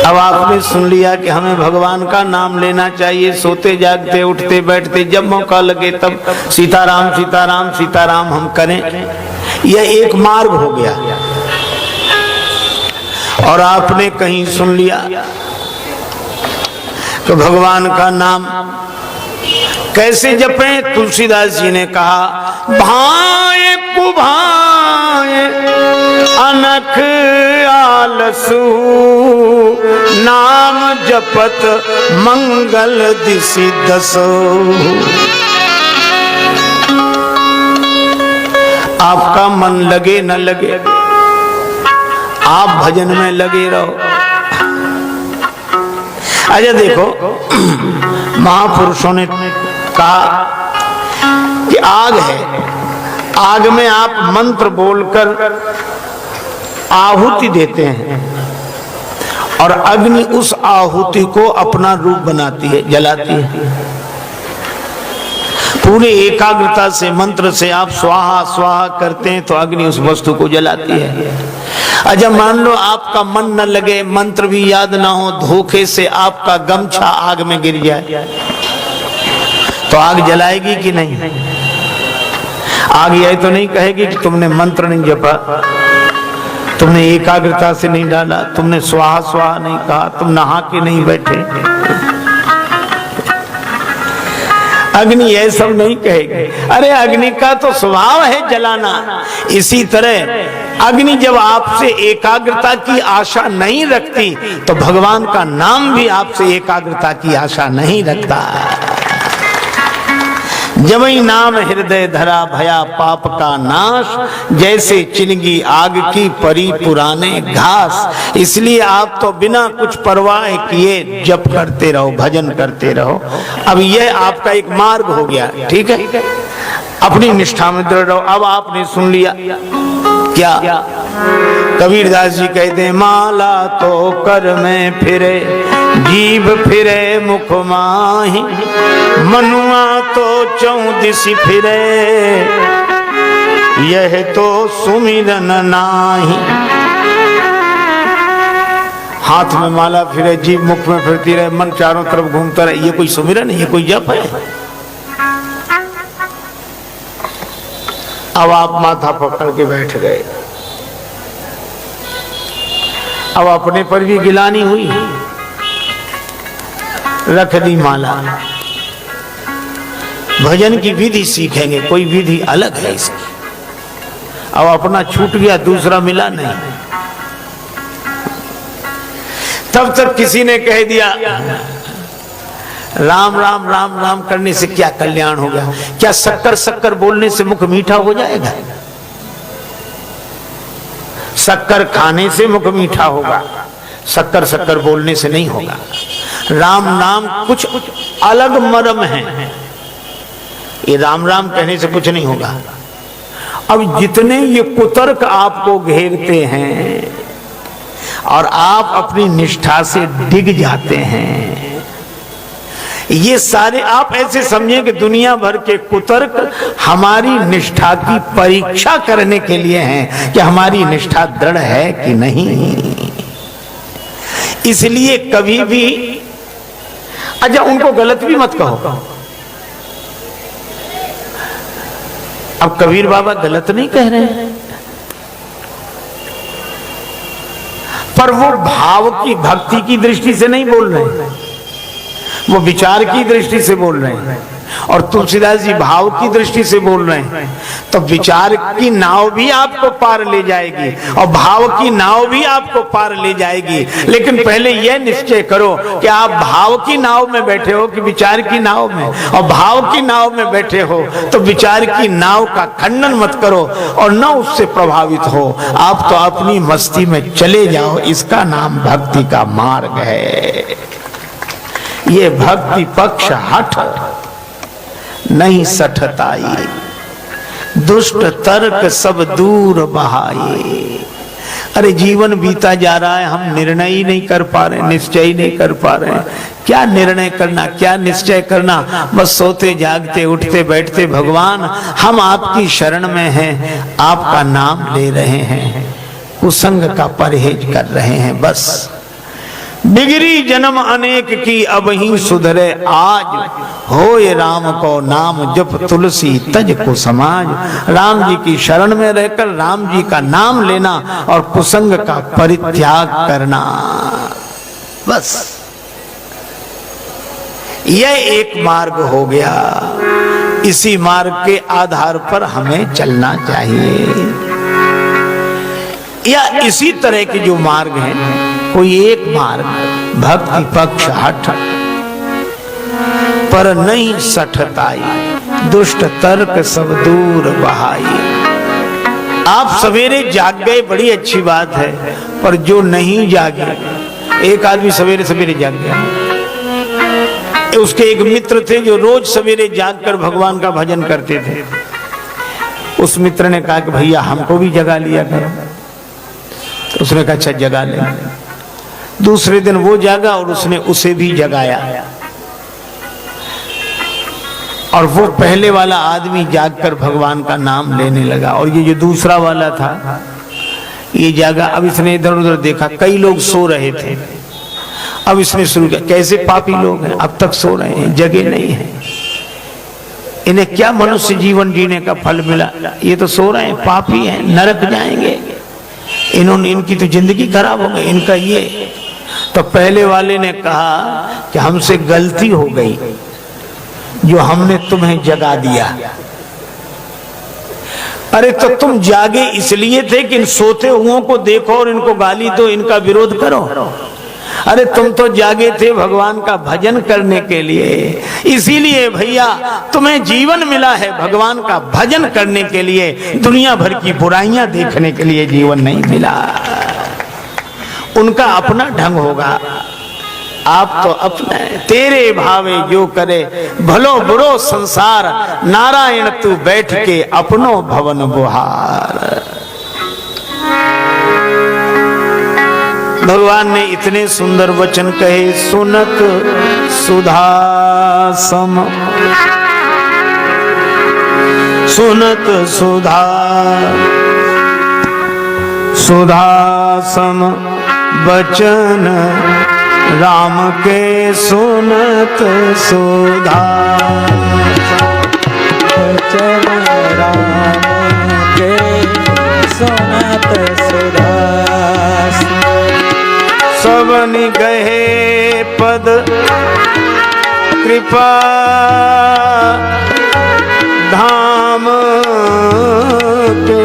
अब आपने सुन लिया कि हमें भगवान का नाम लेना चाहिए, सोते जागते उठते बैठते जब मौका लगे तब सीताराम सीताराम सीताराम हम करें। यह एक मार्ग हो गया। और आपने कहीं सुन लिया तो भगवान का नाम कैसे जपें? तुलसीदास जी ने कहा, भाए कुभाए अनख आलसु, नाम जपत मंगल दिसि दसो। आपका मन लगे न लगे, आप भजन में लगे रहो। अच्छा देखो, महापुरुषों ने कहा कि आग है, आग में आप मंत्र बोलकर आहुति देते हैं और अग्नि उस आहुति को अपना रूप बनाती है, जलाती है। पूरे एकाग्रता से मंत्र से आप स्वाहा स्वाहा करते हैं तो अग्नि उस वस्तु को जलाती है। अच्छा मान लो आपका मन न लगे, मंत्र भी याद ना हो, धोखे से आपका गमछा आग में गिर जाए तो आग जलाएगी कि नहीं? आग यह तो नहीं कहेगी कि तुमने मंत्र नहीं जपा, तुमने एकाग्रता से नहीं डाला, तुमने स्वाहा स्वाहा नहीं कहा, तुम नहा के नहीं बैठे। अग्नि यह सब नहीं कहेगी। अरे अग्नि का तो स्वभाव है जलाना। इसी तरह अग्नि जब आपसे एकाग्रता की आशा नहीं रखती तो भगवान का नाम भी आपसे एकाग्रता की आशा नहीं रखता। जबई नाम हृदय धरा भया पाप का नाश, जैसे चिनगी आग की परी पुराने घास। इसलिए आप तो बिना कुछ परवाह किए जप करते रहो, भजन करते रहो। अब यह आपका एक मार्ग हो गया, ठीक है? अपनी निष्ठा में दृढ़ रहो। अब आपने सुन लिया क्या? कबीरदास जी कहते हैं, माला तो कर में फिरे जीभ फिरे मुख माही, मनुआ तो चौदिसी फिरे यह तो सुमिरन नाही। हाथ में माला फिरे, जीभ मुख में फिरती रहे, मन चारों तरफ घूमता रहे, ये कोई सुमिरन है? ये कोई जप है? अब आप माथा पकड़ के बैठ गए। अब अपने पर भी गिलानी हुई, रख दी माला। भजन की विधि सीखेंगे, कोई विधि अलग है इसकी। अब अपना छूट गया, दूसरा मिला नहीं। तब तक किसी ने कह दिया राम राम राम राम करने से क्या कल्याण हो गया? क्या शक्कर शक्कर बोलने से मुख मीठा हो जाएगा? शक्कर खाने से मुख मीठा होगा, शक्कर शक्कर बोलने से नहीं होगा। राम नाम कुछ अलग मर्म है, ये राम राम कहने से कुछ नहीं होगा। अब जितने ये कुतर्क आपको घेरते हैं और आप अपनी निष्ठा से डिग जाते हैं, ये सारे आप ऐसे समझिए कि दुनिया भर के कुतर्क हमारी निष्ठा की परीक्षा करने के लिए हैं कि हमारी निष्ठा दृढ़ है कि नहीं। इसलिए कभी भी अच्छा उनको गलत भी मत कहो। अब कबीर बाबा गलत नहीं कह रहे हैं, पर वो भाव की भक्ति की दृष्टि से नहीं बोल रहे हैं, वो विचार की दृष्टि से बोल रहे हैं। और तुलसीदास जी भाव की दृष्टि से बोल रहे हैं। तो विचार की नाव भी आपको पार ले जाएगी और भाव की नाव भी आपको पार ले जाएगी। लेकिन पहले यह निश्चय करो कि आप भाव की नाव में बैठे हो कि विचार की नाव में। और भाव की नाव में बैठे हो तो विचार की नाव का खंडन मत करो और न उससे प्रभावित हो। आप तो अपनी मस्ती में चले जाओ। इसका नाम भक्ति का मार्ग है। ये भक्ति पक्ष हठ नहीं सठताई, दुष्ट तर्क सब दूर बहाए। अरे जीवन बीता जा रहा है, हम निर्णय ही नहीं कर पा रहे, निश्चय ही नहीं कर पा रहे। क्या निर्णय करना, क्या निश्चय करना? बस सोते जागते उठते बैठते भगवान हम आपकी शरण में हैं, आपका नाम ले रहे हैं, कुसंग का परहेज कर रहे हैं। बस बिगड़ी जन्म अनेक की अब ही सुधरे आज, होए राम को नाम जप तुलसी तज को समाज। राम जी की शरण में रहकर राम जी का नाम लेना और कुसंग का परित्याग करना, बस यह एक मार्ग हो गया। इसी मार्ग के आधार पर हमें चलना चाहिए, या इसी तरह के जो मार्ग हैं कोई एक मार्ग, भक्ति पक्ष हठ पर नहीं सठताई, दुष्ट तर्क सब दूर बहाई। आप सवेरे जाग गए बड़ी अच्छी बात है, पर जो नहीं जागे, एक आदमी सवेरे सवेरे जाग गया, उसके एक मित्र थे जो रोज सवेरे जागकर भगवान का भजन करते थे। उस मित्र ने कहा कि भैया हमको भी जगा लिया करो। तो उसने कहा अच्छा जगा ले। दूसरे दिन वो जागा और उसने उसे भी जगाया, और वो पहले वाला आदमी जागकर भगवान का नाम लेने लगा, और ये जो दूसरा वाला था ये जागा। अब इसने इधर उधर देखा, कई लोग सो रहे थे। अब इसने शुरू किया, कैसे पापी लोग हैं, अब तक सो रहे हैं, जगे नहीं हैं, इन्हें क्या मनुष्य जीवन जीने का फल मिला, ये तो सो रहे हैं, पापी हैं, नरक जाएंगे, इन्होंने, इनकी तो जिंदगी खराब हो गई, इनका ये। तो पहले वाले ने कहा कि हमसे गलती हो गई जो हमने तुम्हें जगा दिया। अरे तो तुम जागे इसलिए थे कि इन सोते हुओं को देखो और इनको गाली दो, इनका विरोध करो। अरे तुम तो जागे थे भगवान का भजन करने के लिए, इसीलिए भैया तुम्हें जीवन मिला है भगवान का भजन करने के लिए, दुनिया भर की बुराइयां देखने के लिए जीवन नहीं मिला। उनका अपना ढंग होगा, आप तो अपना। तेरे भावे जो करे भलो बुरो संसार, नारायण तू बैठ के अपनो भवन बुहार। भगवान ने इतने सुंदर वचन कहे, सुनत सुधा सम, सुनत सुधा सुधा सम बचन राम के, सुनत सुधा बचन राम के, सुनत सुधा सबन गहे पद कृपा धाम के,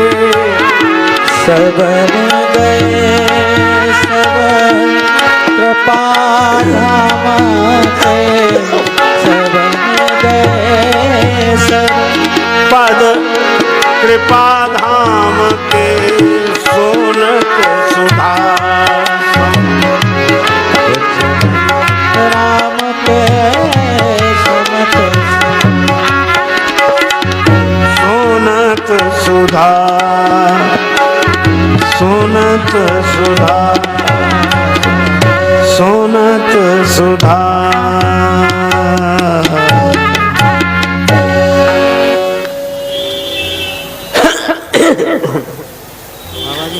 सबन गए सब कृपा धाम के, सबन गए सब पद कृपा धाम के, सुनत सुधा राम के, सुनत सुधा सुनत सुधा सुनत सुधा।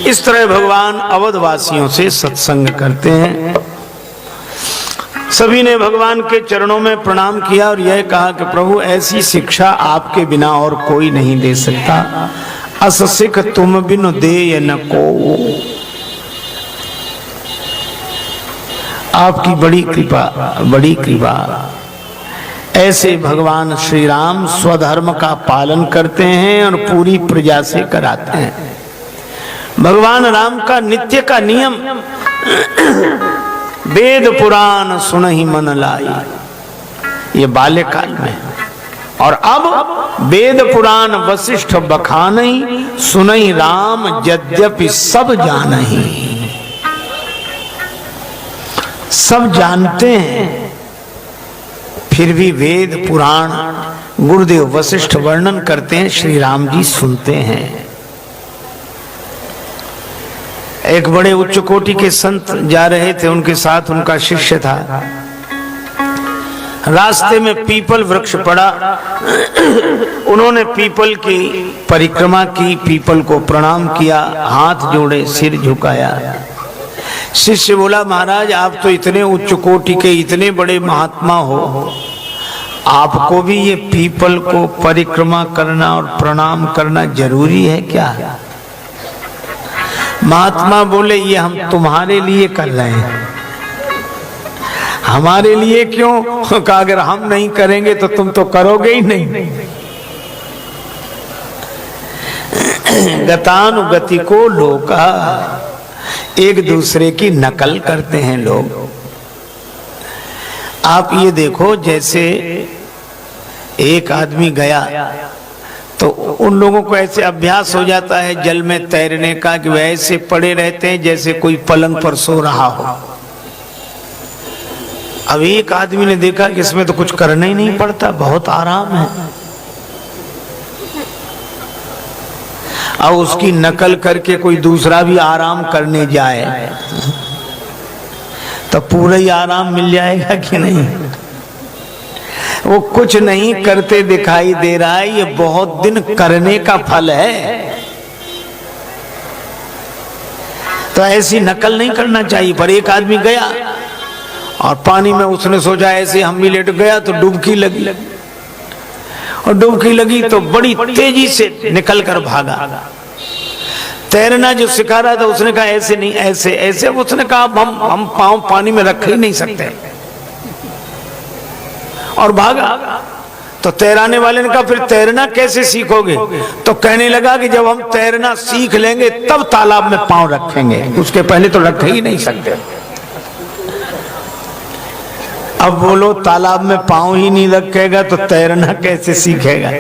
इस तरह भगवान अवधवासियों से सत्संग करते हैं। सभी ने भगवान के चरणों में प्रणाम किया और यह कहा कि प्रभु ऐसी शिक्षा आपके बिना और कोई नहीं दे सकता, अस सिख तुम बिन दे न को। आपकी बड़ी कृपा, बड़ी कृपा। ऐसे भगवान श्री राम स्वधर्म का पालन करते हैं और पूरी प्रजा से कराते हैं। भगवान राम का नित्य का नियम, वेद पुराण सुनहि मन लाई, ये बाल्यकाल में। और अब वेद पुराण वशिष्ठ बखानहि, सुनहि राम यद्यपि सब जानहि। सब जानते हैं, फिर भी वेद पुराण गुरुदेव वशिष्ठ वर्णन करते हैं, श्री राम जी सुनते हैं। एक बड़े उच्च कोटि के संत जा रहे थे, उनके साथ उनका शिष्य था। रास्ते में पीपल वृक्ष पड़ा, उन्होंने पीपल की परिक्रमा की, पीपल को प्रणाम किया, हाथ जोड़े, सिर झुकाया। शिष्य बोला, महाराज आप तो इतने उच्च कोटि के इतने बड़े महात्मा हो, आपको भी ये पीपल को परिक्रमा करना और प्रणाम करना जरूरी है क्या? महात्मा बोले, ये हम तुम्हारे लिए कर रहे हैं, हमारे लिए क्यों? कहा अगर हम नहीं करेंगे तो तुम तो करोगे ही नहीं। गतानुगति को लोग एक दूसरे की नकल करते हैं लोग। आप ये देखो, जैसे एक आदमी गया तो उन लोगों को ऐसे अभ्यास हो जाता है जल में तैरने का कि वे ऐसे पड़े रहते हैं जैसे कोई पलंग पर सो रहा हो। अब एक आदमी ने देखा कि इसमें तो कुछ करना ही नहीं पड़ता, बहुत आराम है। अब उसकी नकल करके कोई दूसरा भी आराम करने जाए तो पूरा ही आराम मिल जाएगा कि नहीं? वो कुछ नहीं करते दिखाई दे रहा है, ये बहुत दिन करने का फल है। तो ऐसी नकल नहीं करना चाहिए। पर एक आदमी गया और पानी में उसने सोचा ऐसे हम भी लेट गया तो डुबकी लगी, और डुबकी लगी तो बड़ी तेजी से निकल कर भागा। तैरना जो सिखा रहा था उसने कहा ऐसे नहीं, ऐसे ऐसे। उसने कहा हम पांव पानी में रख ही नहीं सकते, और भागा। तो तैराने वाले ने कहा फिर तैरना कैसे सीखोगे? तो कहने लगा कि जब हम तैरना सीख लेंगे तब तालाब में पांव रखेंगे, उसके पहले तो रख ही नहीं सकते। अब बोलो, तालाब में पांव ही नहीं रखेगा तो तैरना कैसे सीखेगा?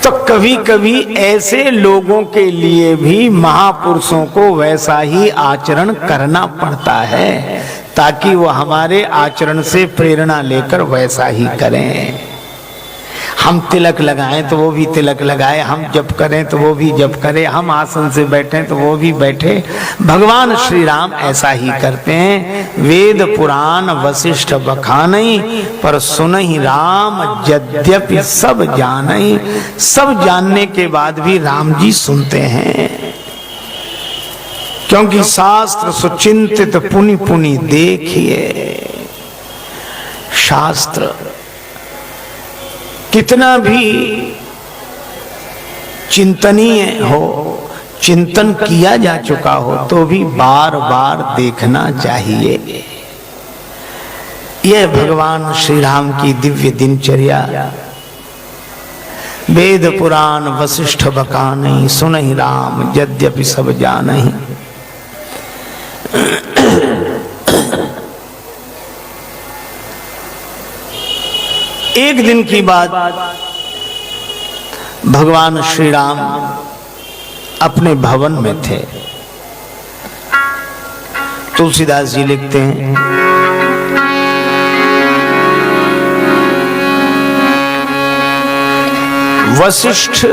तो कभी कभी ऐसे लोगों के लिए भी महापुरुषों को वैसा ही आचरण करना पड़ता है, ताकि वो हमारे आचरण से प्रेरणा लेकर वैसा ही करें। हम तिलक लगाएं तो वो भी तिलक लगाए, हम जप करें तो वो भी जप करे, हम आसन से बैठें तो वो भी बैठे। भगवान श्री राम ऐसा ही करते हैं। वेद पुराण वशिष्ठ बखानई, पर सुनहि राम यद्यपि सब जानई। सब जानने के बाद भी राम जी सुनते हैं, क्योंकि शास्त्र सुचिंतित पुनि पुनि देखिए। शास्त्र कितना भी चिंतनीय हो, चिंतन किया जा चुका हो, तो भी बार बार देखना चाहिए। यह भगवान श्री राम की दिव्य दिनचर्या। वेद पुराण वशिष्ठ बखानई, सुनहि राम यद्यपि सब जानहि। एक दिन की बात, भगवान श्री राम अपने भवन में थे। तुलसीदास जी लिखते हैं, वशिष्ठ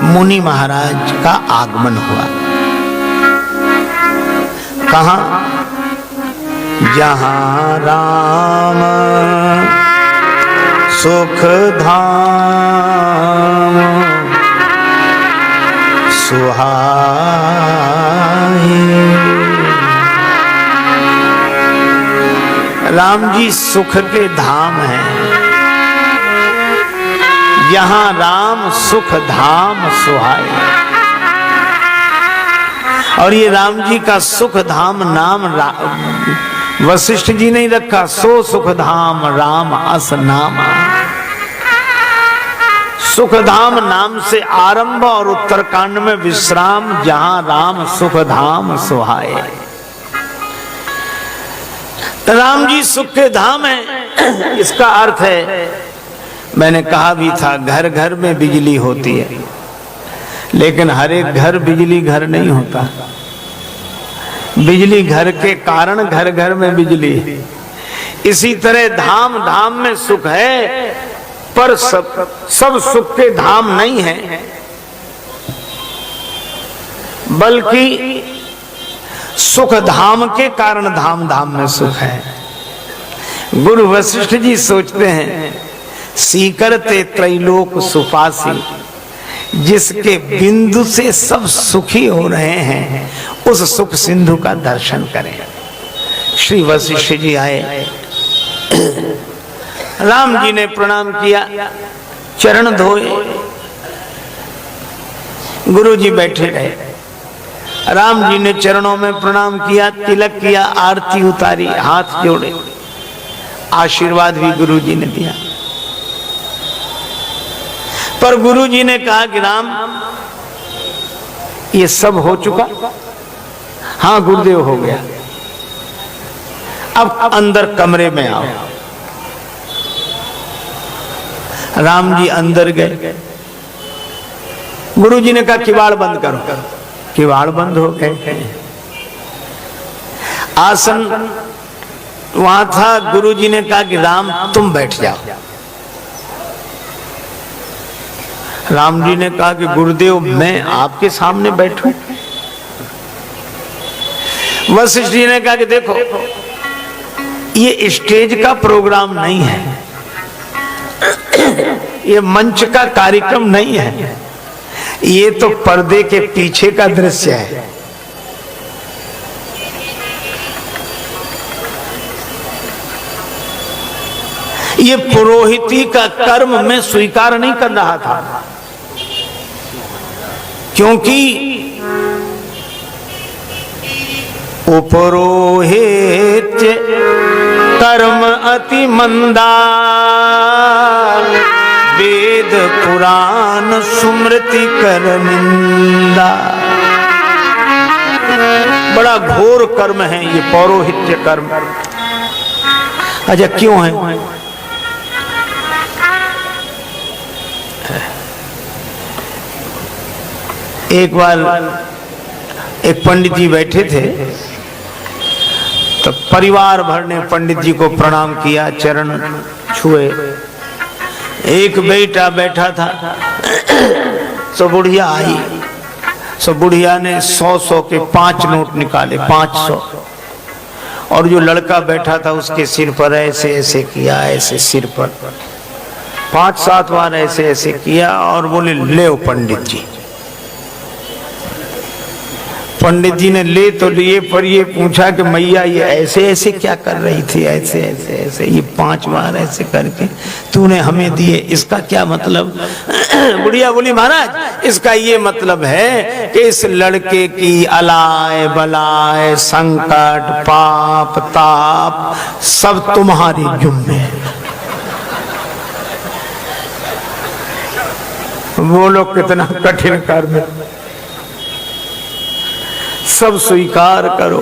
मुनि महाराज का आगमन हुआ। कहां? जहां राम सुख धाम सुहाए। राम जी सुख के धाम हैं। यहाँ राम सुख धाम सुहाए। और ये राम जी का सुख धाम नाम वशिष्ठ जी ने रखा, सो सुख धाम राम अस नामा। सुख धाम नाम से आरंभ और उत्तरकांड में विश्राम, जहां राम सुख धाम सुहाए। राम जी सुख के धाम है। इसका अर्थ है, मैंने कहा भी था, घर घर में बिजली होती है, लेकिन हर एक घर बिजली घर नहीं होता। बिजली घर के कारण घर घर में बिजली। इसी तरह धाम धाम में सुख है, पर सब सुख के धाम नहीं है, बल्कि सुख धाम के कारण धाम धाम में सुख है। गुरु वशिष्ठ जी सोचते हैं, सीकरते त्रैलोक सुपासी, जिसके बिंदु से सब सुखी हो रहे हैं, उस सुख सिंधु का दर्शन करें। श्री वशिष्ठ जी आए, राम जी ने प्रणाम किया, चरण धोए, गुरु जी बैठे रहे। राम जी ने चरणों में प्रणाम किया, तिलक किया, आरती उतारी, हाथ जोड़े, आशीर्वाद भी गुरु जी ने दिया। पर गुरु जी ने कहा कि राम, ये सब हो चुका? हाँ गुरुदेव, हो गया। अब अंदर कमरे में आओ। राम जी अंदर गए। गुरु जी ने कहा किवाड़ बंद करो। किवाड़ बंद हो गए। आसन वहां था। गुरु जी ने कहा कि राम तुम बैठ जाओ। राम जी ने कहा कि गुरुदेव मैं आपके सामने बैठूं? वशिष्ठ जी ने कहा कि देखो, ये स्टेज का प्रोग्राम नहीं है, ये मंच का कार्यक्रम नहीं है, ये तो पर्दे के पीछे का दृश्य है। ये पुरोहिती का कर्म मैं स्वीकार नहीं कर रहा था, क्योंकि उपरोहित्य कर्म अति मंदा, वेद पुराण सुमृति कर निंदा। बड़ा घोर कर्म है ये पौरोहित्य कर्म। अच्छा क्यों है? एक बार एक पंडित जी बैठे थे, तो परिवार भर ने पंडित जी को प्रणाम किया, चरण छुए। एक बेटा बैठा था, सो बुढ़िया आई। सो बुढ़िया ने 100-100 के 5 नोट निकाले, 500। और जो लड़का बैठा था उसके सिर पर ऐसे ऐसे किया, ऐसे सिर पर 5-7 बार ऐसे ऐसे किया और बोले ले पंडित जी। पंडित जी ने ले तो लिए, पर ये पूछा कि मैया ये ऐसे ऐसे क्या कर रही थी? ऐसे ऐसे ऐसे, ये 5 बार ऐसे करके तूने हमें दिए, इसका क्या मतलब? बुढ़िया बोली महाराज इसका ये मतलब है कि इस लड़के की अलाय बलाय संकट पाप ताप सब तुम्हारी जुम्मे है। बोलो कितना कठिन कर्म, सब स्वीकार करो।